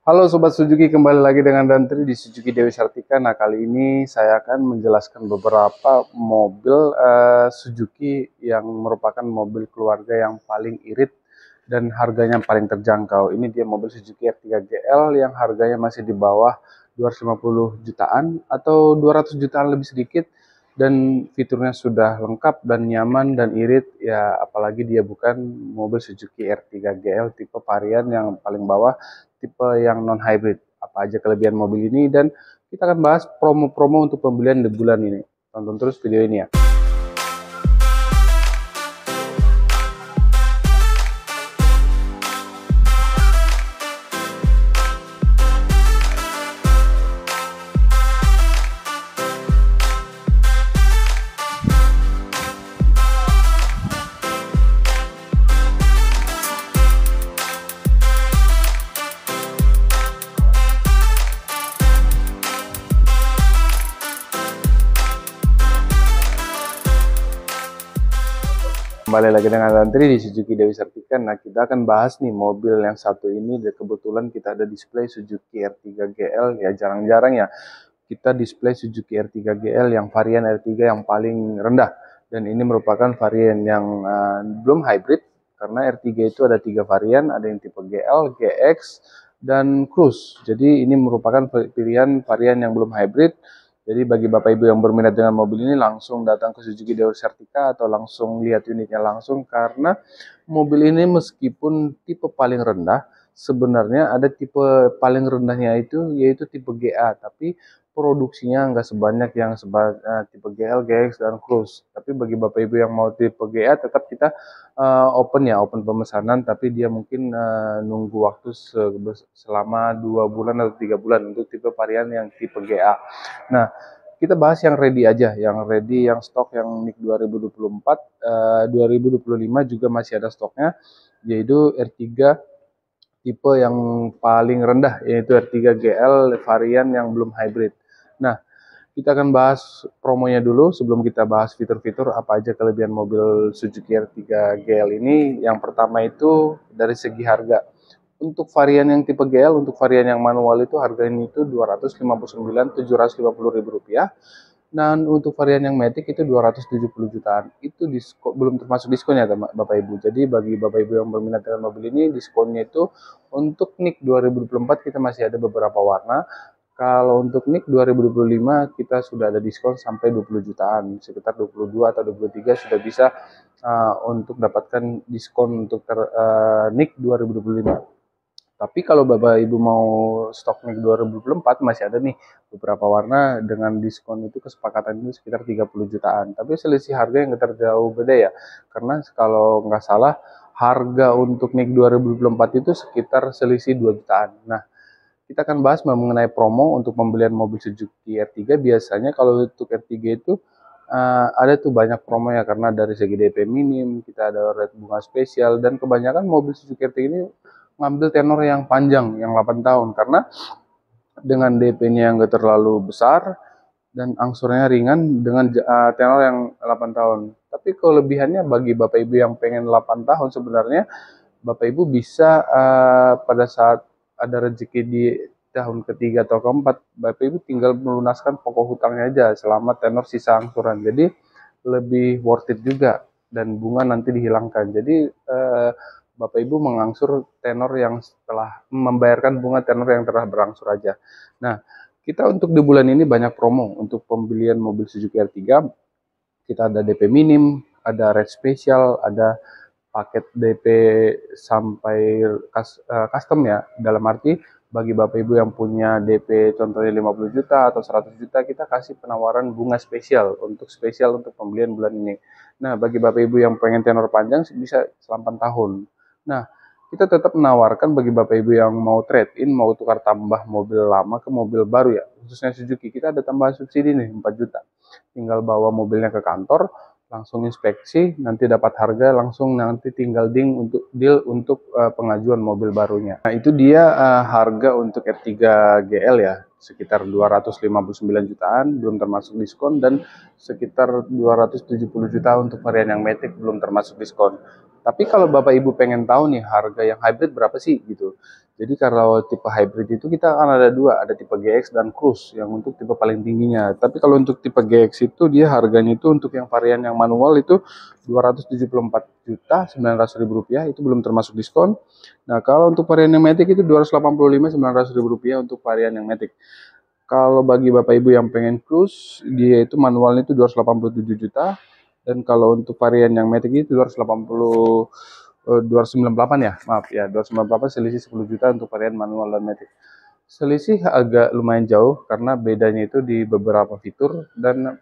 Halo Sobat Suzuki, kembali lagi dengan Dantri di Suzuki Dewi Sartika. Nah, kali ini saya akan menjelaskan beberapa mobil Suzuki yang merupakan mobil keluarga yang paling irit dan harganya paling terjangkau. Ini dia mobil Suzuki R3 GL yang harganya masih di bawah 250 jutaan atau 200 jutaan lebih sedikit, dan fiturnya sudah lengkap dan nyaman dan irit ya, apalagi dia bukan mobil Suzuki R3 GL tipe varian yang paling bawah, tipe yang non hybrid. Apa aja kelebihan mobil ini, dan kita akan bahas promo-promo untuk pembelian di bulan ini. Tonton terus video ini ya. Kembali lagi dengan Dantri di Suzuki Dewi Sartika. Nah, kita akan bahas nih mobil yang satu ini. Kebetulan kita ada display Suzuki R3 GL ya, jarang-jarang ya kita display Suzuki R3 GL yang varian R3 yang paling rendah. Dan ini merupakan varian yang belum hybrid, karena R3 itu ada 3 varian, ada yang tipe GL, GX, dan Cruise. Jadi ini merupakan pilihan varian yang belum hybrid. Jadi bagi Bapak Ibu yang berminat dengan mobil ini, langsung datang ke Suzuki Dewi Sartika atau langsung lihat unitnya langsung, karena mobil ini meskipun tipe paling rendah, sebenarnya ada tipe paling rendahnya itu yaitu tipe GA, tapi produksinya nggak sebanyak yang tipe GL, GX, dan Cruise. Tapi bagi Bapak Ibu yang mau tipe GA, tetap kita open pemesanan, tapi dia mungkin nunggu waktu selama 2 bulan atau 3 bulan untuk tipe varian yang tipe GA. Nah, kita bahas yang ready aja, yang ready, yang stok, yang NIK 2024, 2025 juga masih ada stoknya, yaitu R3 tipe yang paling rendah, yaitu R3 GL varian yang belum hybrid. Nah, kita akan bahas promonya dulu sebelum kita bahas fitur-fitur apa aja kelebihan mobil Suzuki R3 GL ini. Yang pertama itu dari segi harga. Untuk varian yang tipe GL, untuk varian yang manual itu harganya itu Rp259.750.000. Dan untuk varian yang Matic itu 270 jutaan. Itu belum termasuk diskonnya Bapak Ibu. Jadi bagi Bapak Ibu yang berminat dengan mobil ini, diskonnya itu untuk NIK 2024 kita masih ada beberapa warna. Kalau untuk NIK 2025 kita sudah ada diskon sampai 20 jutaan, sekitar 22 atau 23 sudah bisa untuk dapatkan diskon untuk NIK 2025. Tapi kalau Bapak Ibu mau stok NIK 2024 masih ada nih beberapa warna dengan diskon, itu kesepakatan itu sekitar 30 jutaan. Tapi selisih harga yang terjauh beda ya. Karena kalau nggak salah harga untuk NIK 2024 itu sekitar selisih 2 jutaan. Nah, kita akan bahas mengenai promo untuk pembelian mobil Suzuki R3. Biasanya kalau untuk R3 itu ada tuh banyak promo ya, karena dari segi DP minim, kita ada rate bunga spesial, dan kebanyakan mobil Suzuki R3 ini ngambil tenor yang panjang, yang 8 tahun, karena dengan DP-nya yang gak terlalu besar dan angsurnya ringan dengan tenor yang 8 tahun. Tapi kelebihannya bagi Bapak Ibu yang pengen 8 tahun, sebenarnya Bapak Ibu bisa pada saat ada rezeki di tahun ketiga atau keempat, Bapak Ibu tinggal melunaskan pokok hutangnya aja selama tenor sisa angsuran. Jadi lebih worth it juga, dan bunga nanti dihilangkan. Jadi Bapak Ibu mengangsur tenor yang setelah membayarkan bunga tenor yang telah berangsur aja. Nah, kita untuk di bulan ini banyak promo untuk pembelian mobil Suzuki R3. Kita ada DP minim, ada rate spesial, ada paket DP sampai custom ya. Dalam arti bagi Bapak Ibu yang punya DP contohnya 50 juta atau 100 juta, kita kasih penawaran bunga spesial untuk pembelian bulan ini. Nah, bagi Bapak Ibu yang pengen tenor panjang bisa selama 8 tahun. Nah, kita tetap menawarkan bagi Bapak Ibu yang mau trade-in, mau tukar tambah mobil lama ke mobil baru ya, khususnya Suzuki, kita ada tambahan subsidi nih 4 juta. Tinggal bawa mobilnya ke kantor, langsung inspeksi, nanti dapat harga langsung, nanti tinggal deal untuk pengajuan mobil barunya. Nah, itu dia harga untuk R3 GL ya. sekitar 259 jutaan belum termasuk diskon, dan sekitar 270 juta untuk varian yang Matic belum termasuk diskon. Tapi kalau Bapak Ibu pengen tahu nih harga yang hybrid berapa sih gitu. Jadi kalau tipe hybrid itu kita akan ada dua, ada tipe GX dan Cruise yang untuk tipe paling tingginya. Tapi kalau untuk tipe GX itu dia harganya itu untuk yang varian yang manual itu 274 juta 900 ribu rupiah, itu belum termasuk diskon. Nah kalau untuk varian yang Matic itu 285 900 ribu rupiah untuk varian yang Matic. Kalau bagi Bapak Ibu yang pengen Cruise, dia itu manualnya itu 287 juta. Dan kalau untuk varian yang Matic itu 298 ya, maaf ya, 298, selisih 10 juta untuk varian manual dan Matic. Selisih agak lumayan jauh karena bedanya itu di beberapa fitur dan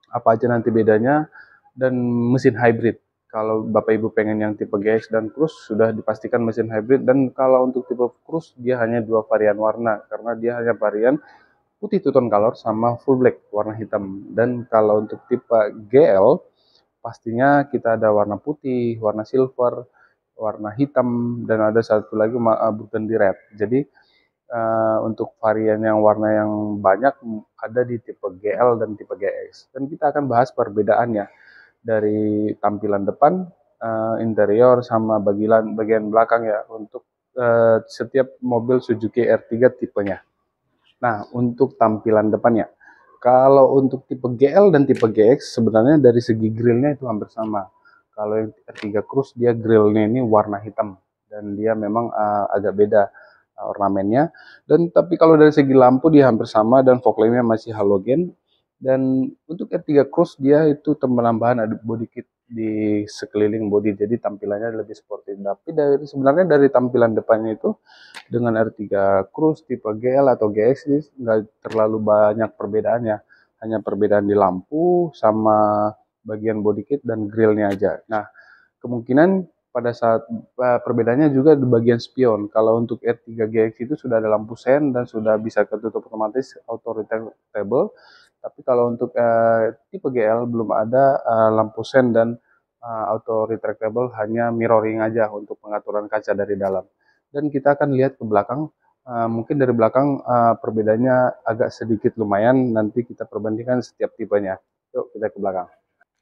apa aja nanti bedanya, dan mesin hybrid. Kalau Bapak Ibu pengen yang tipe GX dan Cruise sudah dipastikan mesin hybrid, dan kalau untuk tipe Cruise dia hanya dua varian warna karena dia hanya varian putih two tone color sama full black warna hitam. Dan kalau untuk tipe GL pastinya kita ada warna putih, warna silver, warna hitam, dan ada satu lagi burgundy red. Jadi untuk varian yang warna yang banyak ada di tipe GL dan tipe GX. Dan kita akan bahas perbedaannya dari tampilan depan, interior, sama bagian belakang ya untuk setiap mobil Suzuki R3 tipenya. Nah, untuk tampilan depannya, kalau untuk tipe GL dan tipe GX sebenarnya dari segi grillnya itu hampir sama. Kalau yang R3 Cruise dia grillnya ini warna hitam dan dia memang agak beda ornamennya. Dan tapi kalau dari segi lampu dia hampir sama dan fog lampnya masih halogen. Dan untuk R3 Cruise dia itu penambahan ada body kit di sekeliling body, jadi tampilannya lebih sporty. Tapi sebenarnya dari tampilan depannya itu dengan R3 Cruise tipe GL atau GX ini nggak terlalu banyak perbedaannya, hanya perbedaan di lampu sama bagian body kit dan grillnya aja. Nah, kemungkinan pada saat perbedaannya juga di bagian spion. Kalau untuk R3 GX itu sudah ada lampu sen dan sudah bisa ketutup otomatis auto retractable. Tapi kalau untuk tipe GL belum ada lampu sen dan auto retractable, hanya mirroring aja untuk pengaturan kaca dari dalam. Dan kita akan lihat ke belakang. Mungkin dari belakang perbedaannya agak sedikit lumayan. Nanti kita perbandingkan setiap tipenya. Yuk kita ke belakang.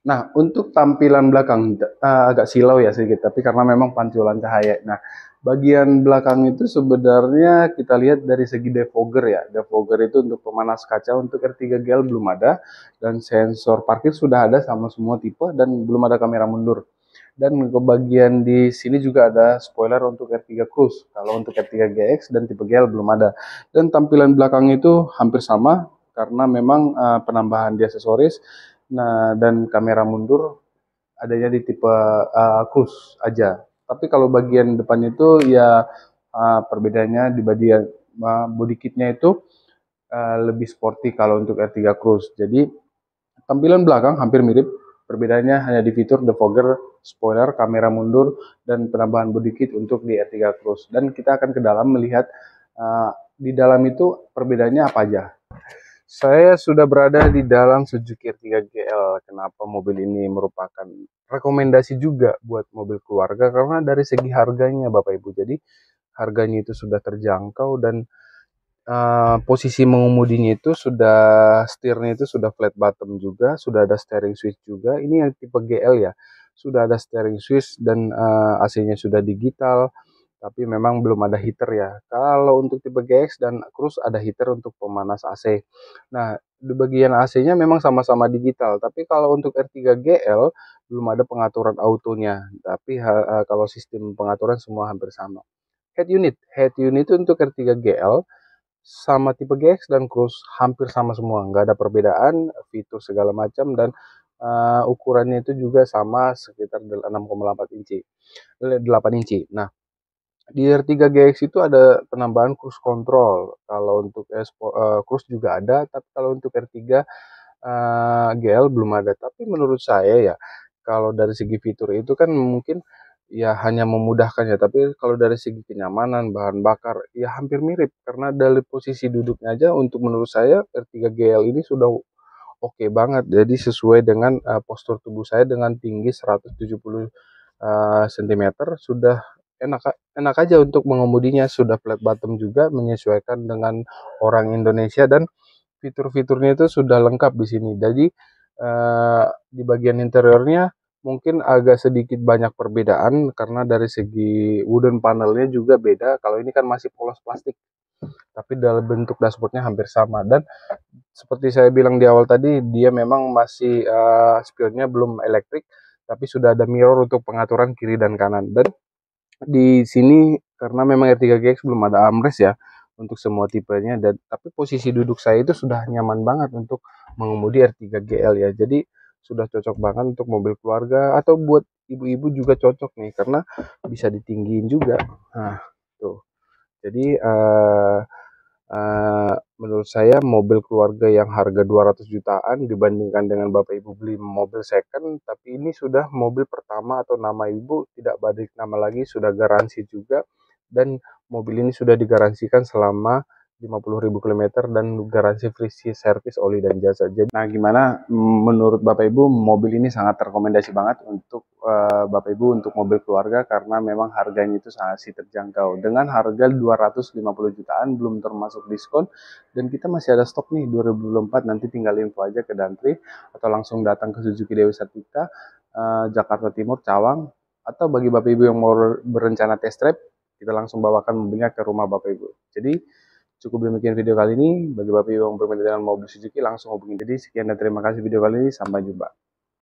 Nah, untuk tampilan belakang agak silau ya sedikit, tapi karena memang pantulan cahaya. Nah, bagian belakang itu sebenarnya kita lihat dari segi defogger ya. Defogger itu untuk pemanas kaca untuk R3 GL belum ada, dan sensor parkir sudah ada sama semua tipe, dan belum ada kamera mundur. Dan ke bagian di sini juga ada spoiler untuk R3 Cruise. Kalau untuk R3 GX dan tipe GL belum ada. Dan tampilan belakang itu hampir sama karena memang penambahan di aksesoris. Nah, dan kamera mundur adanya di tipe Cruise aja. Tapi kalau bagian depan itu ya perbedaannya di bagian body kitnya itu lebih sporty kalau untuk R3 Cruise. Jadi tampilan belakang hampir mirip. Perbedaannya hanya di fitur defogger, spoiler, kamera mundur, dan penambahan body kit untuk di R3 Cruise. Dan kita akan ke dalam melihat di dalam itu perbedaannya apa aja. Saya sudah berada di dalam Suzuki R3 GL. Kenapa mobil ini merupakan rekomendasi juga buat mobil keluarga? Karena dari segi harganya Bapak Ibu. Jadi harganya itu sudah terjangkau, dan posisi mengemudinya itu sudah, setirnya itu sudah flat bottom juga, sudah ada steering switch juga. Ini yang tipe GL ya. Sudah ada steering switch dan AC-nya sudah digital. Tapi memang belum ada heater ya. Kalau untuk tipe GX dan Cruise ada heater untuk pemanas AC. Nah, di bagian AC-nya memang sama-sama digital. Tapi kalau untuk R3 GL belum ada pengaturan autonya. Tapi kalau sistem pengaturan semua hampir sama. Head unit untuk R3 GL sama tipe GX dan Cruise hampir sama semua. Nggak ada perbedaan, fitur segala macam, dan ukurannya itu juga sama sekitar 6,8 inci. 8 inci. Nah, di R3 GX itu ada penambahan cruise control. Kalau untuk cruise juga ada, tapi kalau untuk R3 GL belum ada. Tapi menurut saya ya, kalau dari segi fitur itu kan mungkin ya hanya memudahkan ya, tapi kalau dari segi kenyamanan, bahan bakar ya hampir mirip, karena dari posisi duduknya aja untuk menurut saya R3 GL ini sudah oke banget. Jadi sesuai dengan postur tubuh saya dengan tinggi 170 cm, sudah enak enak aja untuk mengemudinya, sudah flat bottom juga menyesuaikan dengan orang Indonesia, dan fitur-fiturnya itu sudah lengkap di sini. Jadi di bagian interiornya mungkin agak sedikit banyak perbedaan karena dari segi wooden panelnya juga beda. Kalau ini kan masih polos plastik, tapi dalam bentuk dashboardnya hampir sama. Dan seperti saya bilang di awal tadi, dia memang masih spionnya belum elektrik, tapi sudah ada mirror untuk pengaturan kiri dan kanan. Dan di sini karena memang R3GX belum ada armrest ya untuk semua tipenya, dan tapi posisi duduk saya itu sudah nyaman banget untuk mengemudi R3GL ya. Jadi sudah cocok banget untuk mobil keluarga atau buat ibu-ibu juga cocok nih karena bisa ditinggiin juga. Nah, tuh. Jadi menurut saya mobil keluarga yang harga 200 jutaan dibandingkan dengan Bapak Ibu beli mobil second, tapi ini sudah mobil pertama atau nama Ibu tidak balik nama lagi, sudah garansi juga, dan mobil ini sudah digaransikan selama 50.000 kilometer dan garansi free service oli dan jasa. Jadi, nah gimana menurut Bapak Ibu, mobil ini sangat rekomendasi banget untuk Bapak Ibu untuk mobil keluarga karena memang harganya itu sangat terjangkau. Dengan harga 250 jutaan belum termasuk diskon, dan kita masih ada stok nih 2024, nanti tinggal info aja ke Dantri atau langsung datang ke Suzuki Dewi Sartika, Jakarta Timur, Cawang, atau bagi Bapak Ibu yang mau berencana test drive, kita langsung bawakan mobilnya ke rumah Bapak Ibu. Jadi cukup demikian video kali ini. Bagi Bapak Ibu yang berminat dengan mobil Suzuki langsung hubungi. Jadi sekian dan terima kasih video kali ini. Sampai jumpa.